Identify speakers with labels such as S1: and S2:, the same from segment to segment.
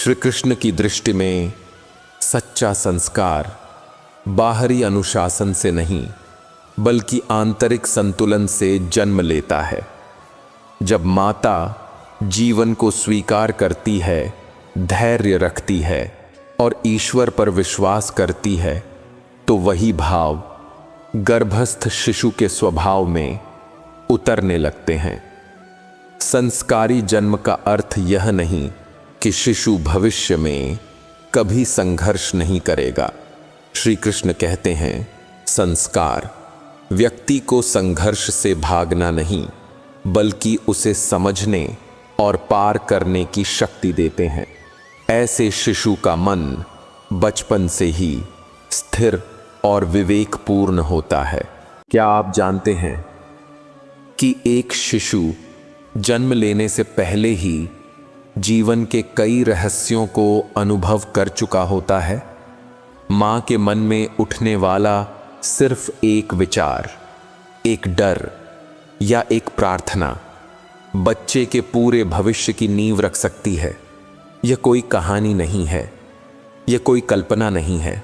S1: श्री कृष्ण की दृष्टि में सच्चा संस्कार बाहरी अनुशासन से नहीं बल्कि आंतरिक संतुलन से जन्म लेता है। जब माता जीवन को स्वीकार करती है, धैर्य रखती है और ईश्वर पर विश्वास करती है, तो वही भाव गर्भस्थ शिशु के स्वभाव में उतरने लगते हैं। संस्कारी जन्म का अर्थ यह नहीं कि शिशु भविष्य में कभी संघर्ष नहीं करेगा। श्री कृष्ण कहते हैं, संस्कार व्यक्ति को संघर्ष से भागना नहीं बल्कि उसे समझने और पार करने की शक्ति देते हैं। ऐसे शिशु का मन बचपन से ही स्थिर और विवेकपूर्ण होता है। क्या आप जानते हैं कि एक शिशु जन्म लेने से पहले ही जीवन के कई रहस्यों को अनुभव कर चुका होता है? मां के मन में उठने वाला सिर्फ एक विचार, एक डर या एक प्रार्थना बच्चे के पूरे भविष्य की नींव रख सकती है। यह कोई कहानी नहीं है, यह कोई कल्पना नहीं है,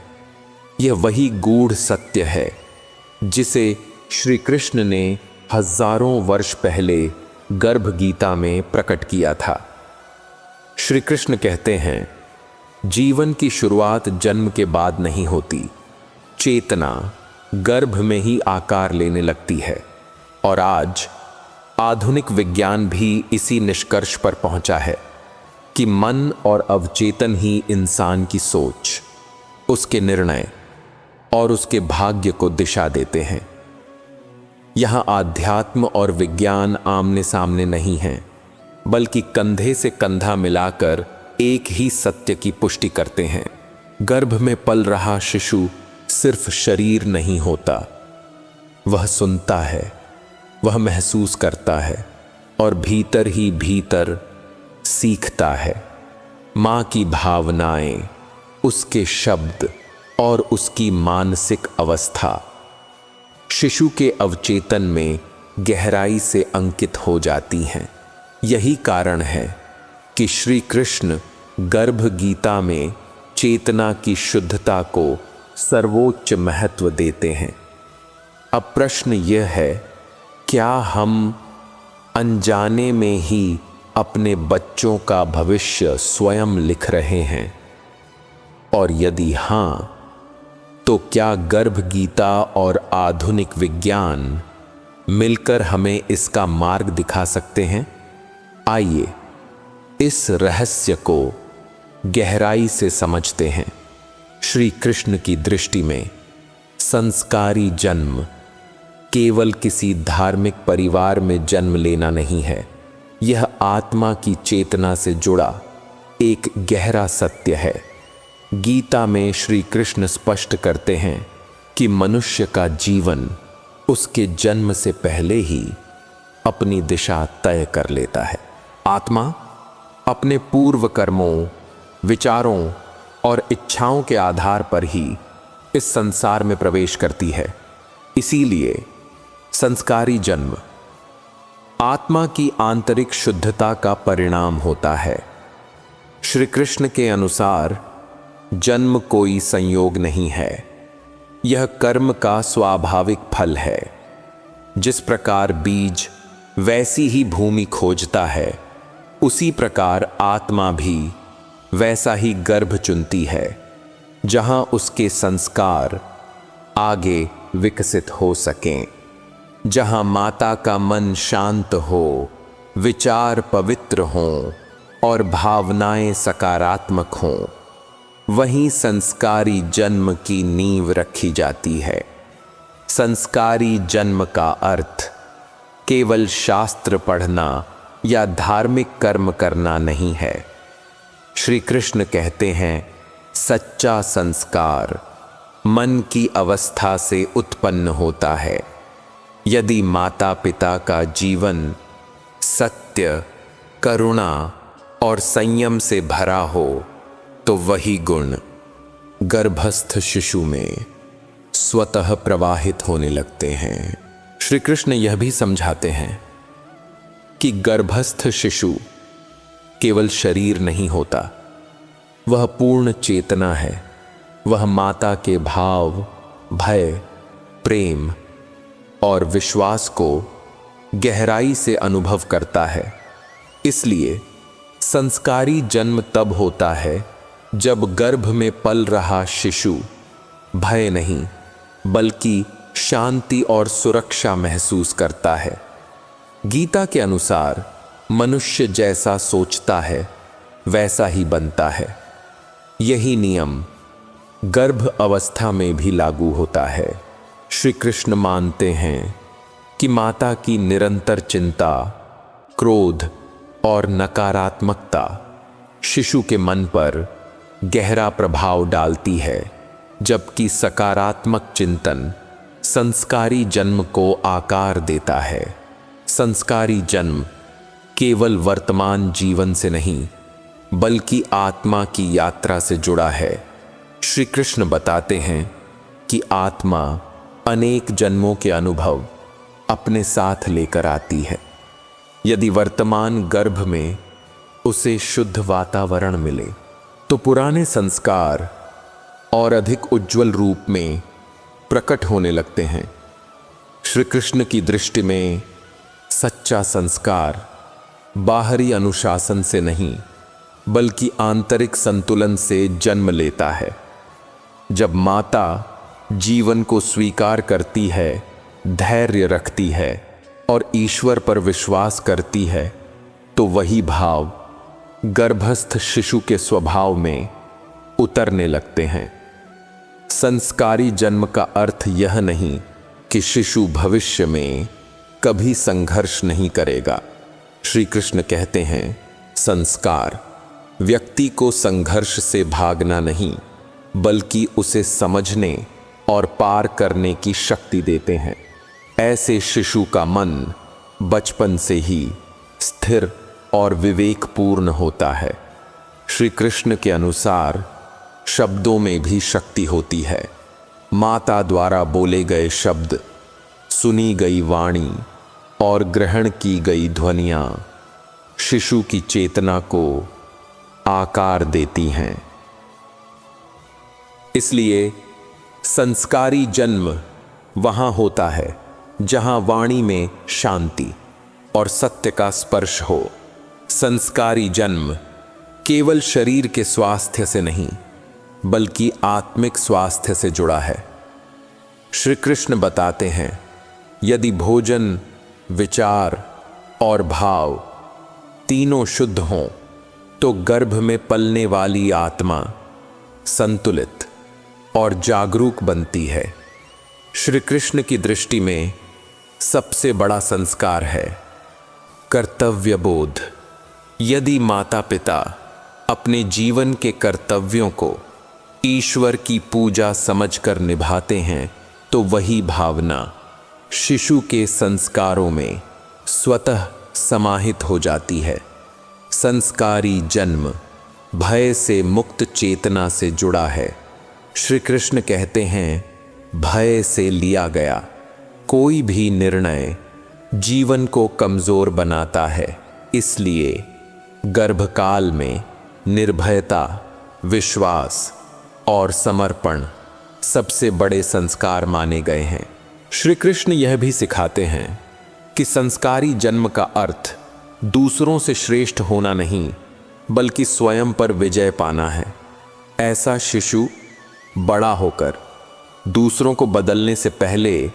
S1: यह वही गूढ़ सत्य है जिसे श्री कृष्ण ने हजारों वर्ष पहले गर्भ गीता में प्रकट किया था। श्री कृष्ण कहते हैं, जीवन की शुरुआत जन्म के बाद नहीं होती, चेतना गर्भ में ही आकार लेने लगती है। और आज आधुनिक विज्ञान भी इसी निष्कर्ष पर पहुंचा है कि मन और अवचेतन ही इंसान की सोच, उसके निर्णय और उसके भाग्य को दिशा देते हैं। यहां आध्यात्म और विज्ञान आमने सामने नहीं हैं, बल्कि कंधे से कंधा मिलाकर एक ही सत्य की पुष्टि करते हैं। गर्भ में पल रहा शिशु सिर्फ शरीर नहीं होता, वह सुनता है, वह महसूस करता है और भीतर ही भीतर सीखता है। मां की भावनाएं, उसके शब्द और उसकी मानसिक अवस्था शिशु के अवचेतन में गहराई से अंकित हो जाती हैं। यही कारण है कि श्री कृष्ण गर्भ गीता में चेतना की शुद्धता को सर्वोच्च महत्व देते हैं। अब प्रश्न यह है, क्या हम अनजाने में ही अपने बच्चों का भविष्य स्वयं लिख रहे हैं? और यदि हां, तो क्या गर्भ गीता और आधुनिक विज्ञान मिलकर हमें इसका मार्ग दिखा सकते हैं? आइए इस रहस्य को गहराई से समझते हैं। श्री कृष्ण की दृष्टि में संस्कारी जन्म केवल किसी धार्मिक परिवार में जन्म लेना नहीं है, यह आत्मा की चेतना से जुड़ा एक गहरा सत्य है। गीता में श्री कृष्ण स्पष्ट करते हैं कि मनुष्य का जीवन उसके जन्म से पहले ही अपनी दिशा तय कर लेता है। आत्मा अपने पूर्व कर्मों, विचारों और इच्छाओं के आधार पर ही इस संसार में प्रवेश करती है। इसीलिए संस्कारी जन्म आत्मा की आंतरिक शुद्धता का परिणाम होता है। श्री कृष्ण के अनुसार जन्म कोई संयोग नहीं है, यह कर्म का स्वाभाविक फल है। जिस प्रकार बीज वैसी ही भूमि खोजता है, उसी प्रकार आत्मा भी वैसा ही गर्भ चुनती है जहां उसके संस्कार आगे विकसित हो सकें। जहां माता का मन शांत हो, विचार पवित्र हों और भावनाएं सकारात्मक हों, वहीं संस्कारी जन्म की नींव रखी जाती है। संस्कारी जन्म का अर्थ केवल शास्त्र पढ़ना या धार्मिक कर्म करना नहीं है। श्री कृष्ण कहते हैं, सच्चा संस्कार मन की अवस्था से उत्पन्न होता है। यदि माता पिता का जीवन सत्य, करुणा और संयम से भरा हो, तो वही गुण गर्भस्थ शिशु में स्वतः प्रवाहित होने लगते हैं। श्री कृष्ण यह भी समझाते हैं कि गर्भस्थ शिशु केवल शरीर नहीं होता, वह पूर्ण चेतना है। वह माता के भाव, भय, प्रेम और विश्वास को गहराई से अनुभव करता है। इसलिए संस्कारी जन्म तब होता है जब गर्भ में पल रहा शिशु भय नहीं बल्कि शांति और सुरक्षा महसूस करता है। गीता के अनुसार मनुष्य जैसा सोचता है वैसा ही बनता है। यही नियम गर्भ अवस्था में भी लागू होता है। श्री कृष्ण मानते हैं कि माता की निरंतर चिंता, क्रोध और नकारात्मकता शिशु के मन पर गहरा प्रभाव डालती है, जबकि सकारात्मक चिंतन संस्कारी जन्म को आकार देता है। संस्कारी जन्म केवल वर्तमान जीवन से नहीं बल्कि आत्मा की यात्रा से जुड़ा है। श्री कृष्ण बताते हैं कि आत्मा अनेक जन्मों के अनुभव अपने साथ लेकर आती है। यदि वर्तमान गर्भ में उसे शुद्ध वातावरण मिले तो पुराने संस्कार और अधिक उज्जवल रूप में प्रकट होने लगते हैं। श्री कृष्ण की दृष्टि में सच्चा संस्कार बाहरी अनुशासन से नहीं बल्कि आंतरिक संतुलन से जन्म लेता है। जब माता जीवन को स्वीकार करती है, धैर्य रखती है और ईश्वर पर विश्वास करती है, तो वही भाव गर्भस्थ शिशु के स्वभाव में उतरने लगते हैं। संस्कारी जन्म का अर्थ यह नहीं कि शिशु भविष्य में कभी संघर्ष नहीं करेगा। श्री कृष्ण कहते हैं, संस्कार व्यक्ति को संघर्ष से भागना नहीं बल्कि उसे समझने और पार करने की शक्ति देते हैं। ऐसे शिशु का मन बचपन से ही स्थिर और विवेकपूर्ण होता है। श्री कृष्ण के अनुसार शब्दों में भी शक्ति होती है। माता द्वारा बोले गए शब्द, सुनी गई वाणी और ग्रहण की गई ध्वनियां शिशु की चेतना को आकार देती हैं। इसलिए संस्कारी जन्म वहां होता है जहां वाणी में शांति और सत्य का स्पर्श हो। संस्कारी जन्म केवल शरीर के स्वास्थ्य से नहीं बल्कि आत्मिक स्वास्थ्य से जुड़ा है। श्री कृष्ण बताते हैं, यदि भोजन, विचार और भाव तीनों शुद्ध हों तो गर्भ में पलने वाली आत्मा संतुलित और जागरूक बनती है। श्री कृष्ण की दृष्टि में सबसे बड़ा संस्कार है कर्तव्य बोध। यदि माता पिता अपने जीवन के कर्तव्यों को ईश्वर की पूजा समझकर निभाते हैं तो वही भावना शिशु के संस्कारों में स्वतः समाहित हो जाती है। संस्कारी जन्म भय से मुक्त चेतना से जुड़ा है। श्री कृष्ण कहते हैं, भय से लिया गया कोई भी निर्णय जीवन को कमजोर बनाता है। इसलिए गर्भकाल में निर्भयता, विश्वास और समर्पण सबसे बड़े संस्कार माने गए हैं। श्री कृष्ण यह भी सिखाते हैं कि संस्कारी जन्म का अर्थ दूसरों से श्रेष्ठ होना नहीं बल्कि स्वयं पर विजय पाना है। ऐसा शिशु बड़ा होकर दूसरों को बदलने से पहले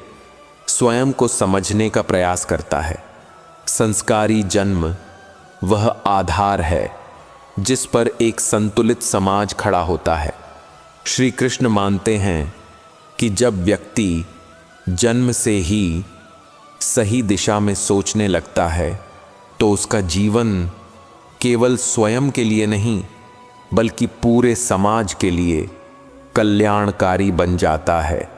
S1: स्वयं को समझने का प्रयास करता है। संस्कारी जन्म वह आधार है जिस पर एक संतुलित समाज खड़ा होता है। श्री कृष्ण मानते हैं कि जब व्यक्ति जन्म से ही सही दिशा में सोचने लगता है तो उसका जीवन केवल स्वयं के लिए नहीं बल्कि पूरे समाज के लिए कल्याणकारी बन जाता है।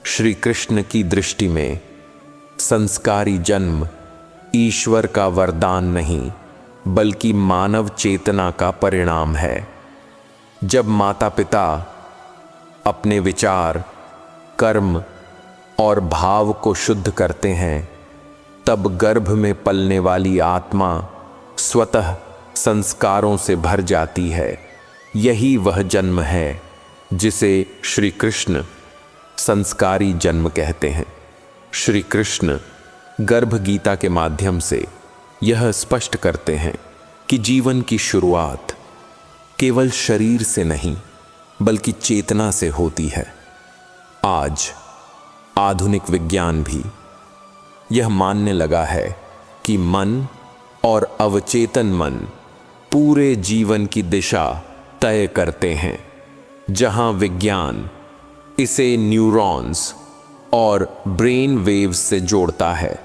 S1: श्री कृष्ण की दृष्टि में संस्कारी जन्म ईश्वर का वरदान नहीं बल्कि मानव चेतना का परिणाम है। जब माता पिता अपने विचार, कर्म और भाव को शुद्ध करते हैं तब गर्भ में पलने वाली आत्मा स्वतः संस्कारों से भर जाती है। यही वह जन्म है जिसे श्री कृष्ण संस्कारी जन्म कहते हैं। श्री कृष्ण गर्भ गीता के माध्यम से यह स्पष्ट करते हैं कि जीवन की शुरुआत केवल शरीर से नहीं बल्कि चेतना से होती है। आज आधुनिक विज्ञान भी यह मानने लगा है कि मन और अवचेतन मन पूरे जीवन की दिशा तय करते हैं। जहां विज्ञान इसे न्यूरॉन्स और ब्रेन वेव्स से जोड़ता है,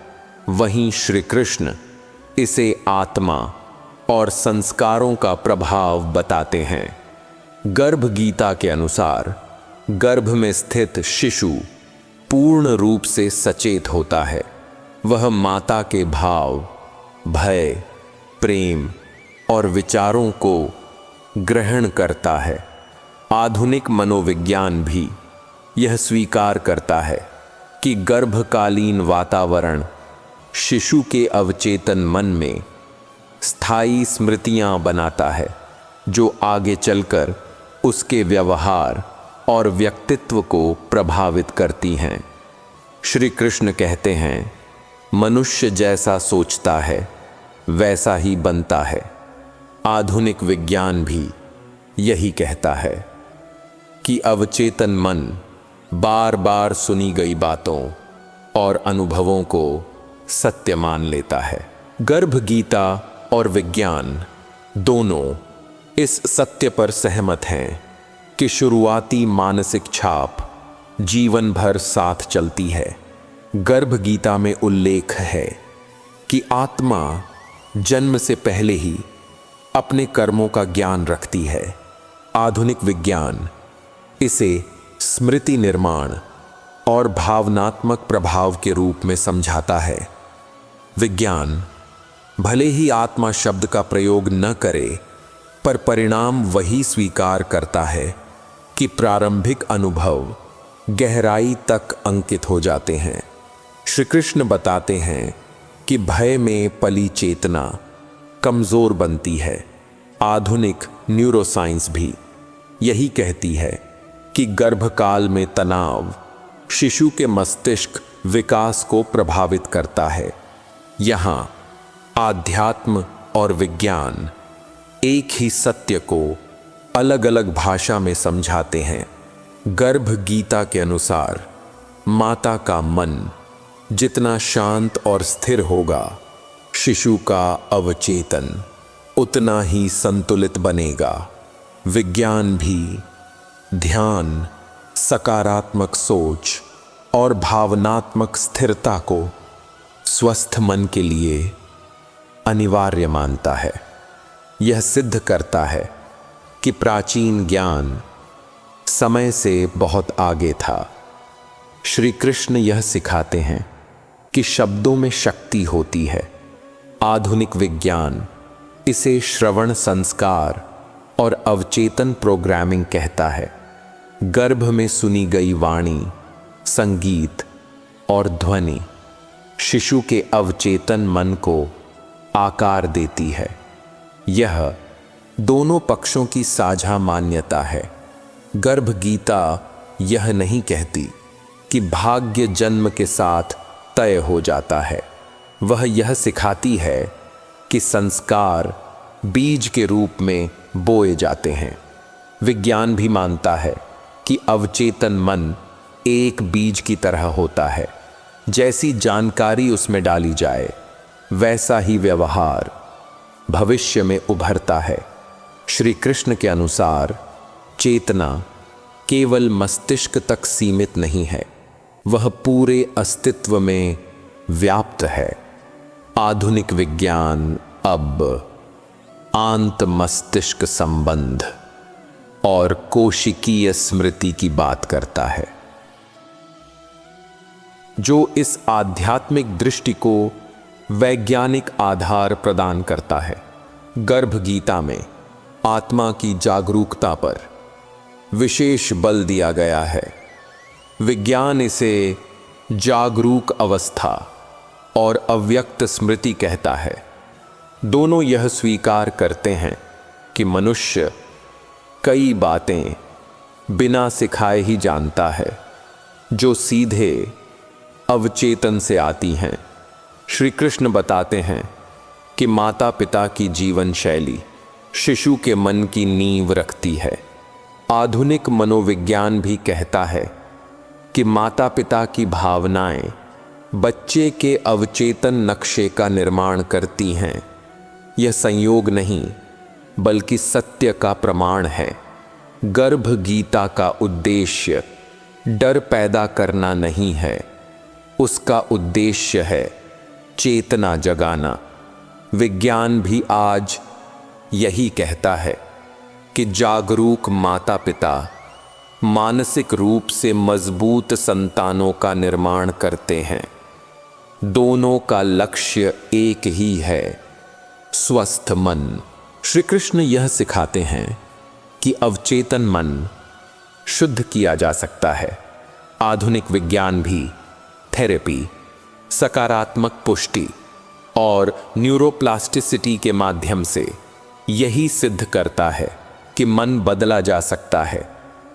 S1: वहीं श्री कृष्ण इसे आत्मा और संस्कारों का प्रभाव बताते हैं। गर्भ गीता के अनुसार गर्भ में स्थित शिशु पूर्ण रूप से सचेत होता है। वह माता के भाव, भय, प्रेम और विचारों को ग्रहण करता है। आधुनिक मनोविज्ञान भी यह स्वीकार करता है कि गर्भकालीन वातावरण शिशु के अवचेतन मन में स्थायी स्मृतियां बनाता है, जो आगे चलकर उसके व्यवहार और व्यक्तित्व को प्रभावित करती हैं। श्री कृष्ण कहते हैं, मनुष्य जैसा सोचता है वैसा ही बनता है। आधुनिक विज्ञान भी यही कहता है कि अवचेतन मन बार बार सुनी गई बातों और अनुभवों को सत्य मान लेता है। गर्भ गीता और विज्ञान दोनों इस सत्य पर सहमत हैं कि शुरुआती मानसिक छाप जीवन भर साथ चलती है। गर्भ गीता में उल्लेख है कि आत्मा जन्म से पहले ही अपने कर्मों का ज्ञान रखती है। आधुनिक विज्ञान इसे स्मृति निर्माण और भावनात्मक प्रभाव के रूप में समझाता है। विज्ञान भले ही आत्मा शब्द का प्रयोग न करे, पर परिणाम वही स्वीकार करता है कि प्रारंभिक अनुभव गहराई तक अंकित हो जाते हैं। श्री कृष्ण बताते हैं कि भय में पली चेतना कमजोर बनती है। आधुनिक न्यूरोसाइंस भी यही कहती है कि गर्भकाल में तनाव शिशु के मस्तिष्क विकास को प्रभावित करता है। यहाँ आध्यात्म और विज्ञान एक ही सत्य को अलग अलग भाषा में समझाते हैं। गर्भ गीता के अनुसार माता का मन जितना शांत और स्थिर होगा, शिशु का अवचेतन उतना ही संतुलित बनेगा। विज्ञान भी ध्यान, सकारात्मक सोच और भावनात्मक स्थिरता को स्वस्थ मन के लिए अनिवार्य मानता है। यह सिद्ध करता है कि प्राचीन ज्ञान समय से बहुत आगे था। श्री कृष्ण यह सिखाते हैं कि शब्दों में शक्ति होती है। आधुनिक विज्ञान इसे श्रवण संस्कार और अवचेतन प्रोग्रामिंग कहता है। गर्भ में सुनी गई वाणी, संगीत और ध्वनि शिशु के अवचेतन मन को आकार देती है। यह दोनों पक्षों की साझा मान्यता है। गर्भ गीता यह नहीं कहती कि भाग्य जन्म के साथ तय हो जाता है। वह यह सिखाती है कि संस्कार बीज के रूप में बोए जाते हैं। विज्ञान भी मानता है कि अवचेतन मन एक बीज की तरह होता है। जैसी जानकारी उसमें डाली जाए, वैसा ही व्यवहार भविष्य में उभरता है। श्री कृष्ण के अनुसार चेतना केवल मस्तिष्क तक सीमित नहीं है, वह पूरे अस्तित्व में व्याप्त है। आधुनिक विज्ञान अब आंत मस्तिष्क संबंध और कोशिकीय स्मृति की बात करता है, जो इस आध्यात्मिक दृष्टि को वैज्ञानिक आधार प्रदान करता है। गर्भ गीता में आत्मा की जागरूकता पर विशेष बल दिया गया है। विज्ञान इसे जागरूक अवस्था और अव्यक्त स्मृति कहता है। दोनों यह स्वीकार करते हैं कि मनुष्य कई बातें बिना सिखाए ही जानता है, जो सीधे अवचेतन से आती हैं। श्री कृष्ण बताते हैं कि माता पिता की जीवन शैली शिशु के मन की नींव रखती है। आधुनिक मनोविज्ञान भी कहता है कि माता पिता की भावनाएं बच्चे के अवचेतन नक्शे का निर्माण करती हैं। यह संयोग नहीं बल्कि सत्य का प्रमाण है। गर्भ गीता का उद्देश्य डर पैदा करना नहीं है, उसका उद्देश्य है चेतना जगाना। विज्ञान भी आज यही कहता है कि जागरूक माता पिता मानसिक रूप से मजबूत संतानों का निर्माण करते हैं। दोनों का लक्ष्य एक ही है, स्वस्थ मन। श्री कृष्ण यह सिखाते हैं कि अवचेतन मन शुद्ध किया जा सकता है। आधुनिक विज्ञान भी थेरेपी, सकारात्मक पुष्टि और न्यूरोप्लास्टिसिटी के माध्यम से यही सिद्ध करता है कि मन बदला जा सकता है,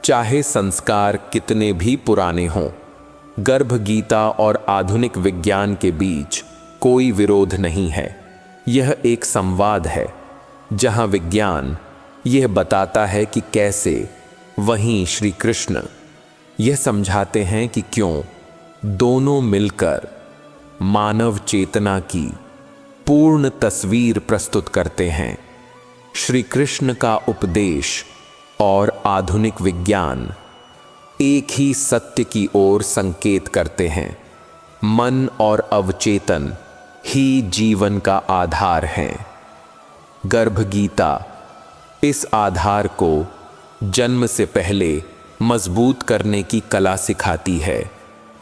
S1: चाहे संस्कार कितने भी पुराने हों। गर्भ गीता और आधुनिक विज्ञान के बीच कोई विरोध नहीं है। यह एक संवाद है जहां विज्ञान यह बताता है कि कैसे, वहीं श्री कृष्ण यह समझाते हैं कि क्यों। दोनों मिलकर मानव चेतना की पूर्ण तस्वीर प्रस्तुत करते हैं। श्री कृष्ण का उपदेश और आधुनिक विज्ञान एक ही सत्य की ओर संकेत करते हैं। मन और अवचेतन ही जीवन का आधार है। गर्भ गीता इस आधार को जन्म से पहले मजबूत करने की कला सिखाती है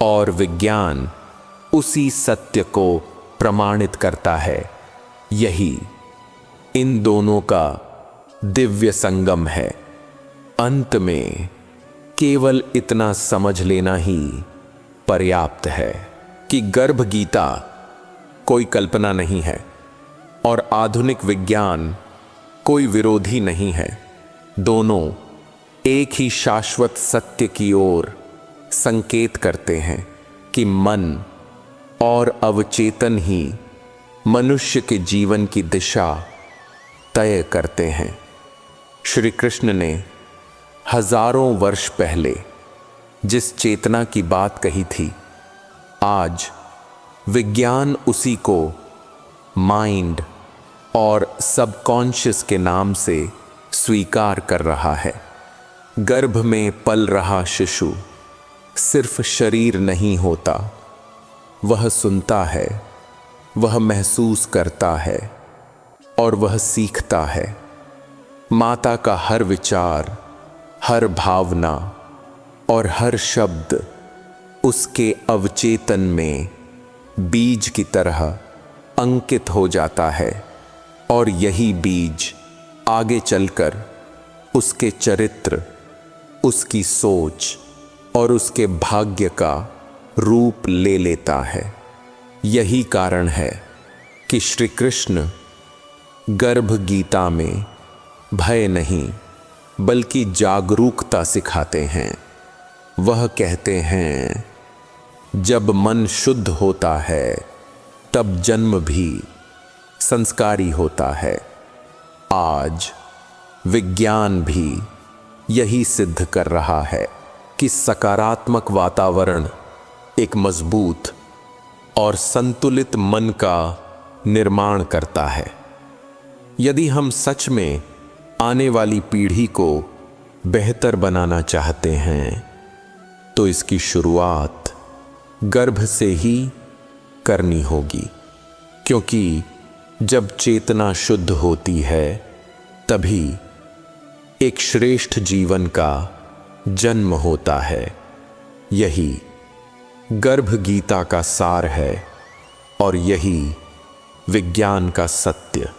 S1: और विज्ञान उसी सत्य को प्रमाणित करता है। यही इन दोनों का दिव्य संगम है। अंत में केवल इतना समझ लेना ही पर्याप्त है कि गर्भ गीता कोई कल्पना नहीं है और आधुनिक विज्ञान कोई विरोधी नहीं है। दोनों एक ही शाश्वत सत्य की ओर संकेत करते हैं कि मन और अवचेतन ही मनुष्य के जीवन की दिशा तय करते हैं। श्री कृष्ण ने हजारों वर्ष पहले जिस चेतना की बात कही थी, आज विज्ञान उसी को माइंड और सबकॉन्शियस के नाम से स्वीकार कर रहा है। गर्भ में पल रहा शिशु सिर्फ शरीर नहीं होता, वह सुनता है, वह महसूस करता है और वह सीखता है। माता का हर विचार, हर भावना और हर शब्द उसके अवचेतन में बीज की तरह अंकित हो जाता है और यही बीज आगे चलकर उसके चरित्र, उसकी सोच और उसके भाग्य का रूप ले लेता है। यही कारण है कि श्री कृष्ण गर्भ गीता में भय नहीं बल्कि जागरूकता सिखाते हैं। वह कहते हैं, जब मन शुद्ध होता है तब जन्म भी संस्कारी होता है। आज विज्ञान भी यही सिद्ध कर रहा है कि सकारात्मक वातावरण एक मजबूत और संतुलित मन का निर्माण करता है। यदि हम सच में आने वाली पीढ़ी को बेहतर बनाना चाहते हैं तो इसकी शुरुआत गर्भ से ही करनी होगी, क्योंकि जब चेतना शुद्ध होती है तभी एक श्रेष्ठ जीवन का जन्म होता है। यही गर्भ गीता का सार है और यही विज्ञान का सत्य।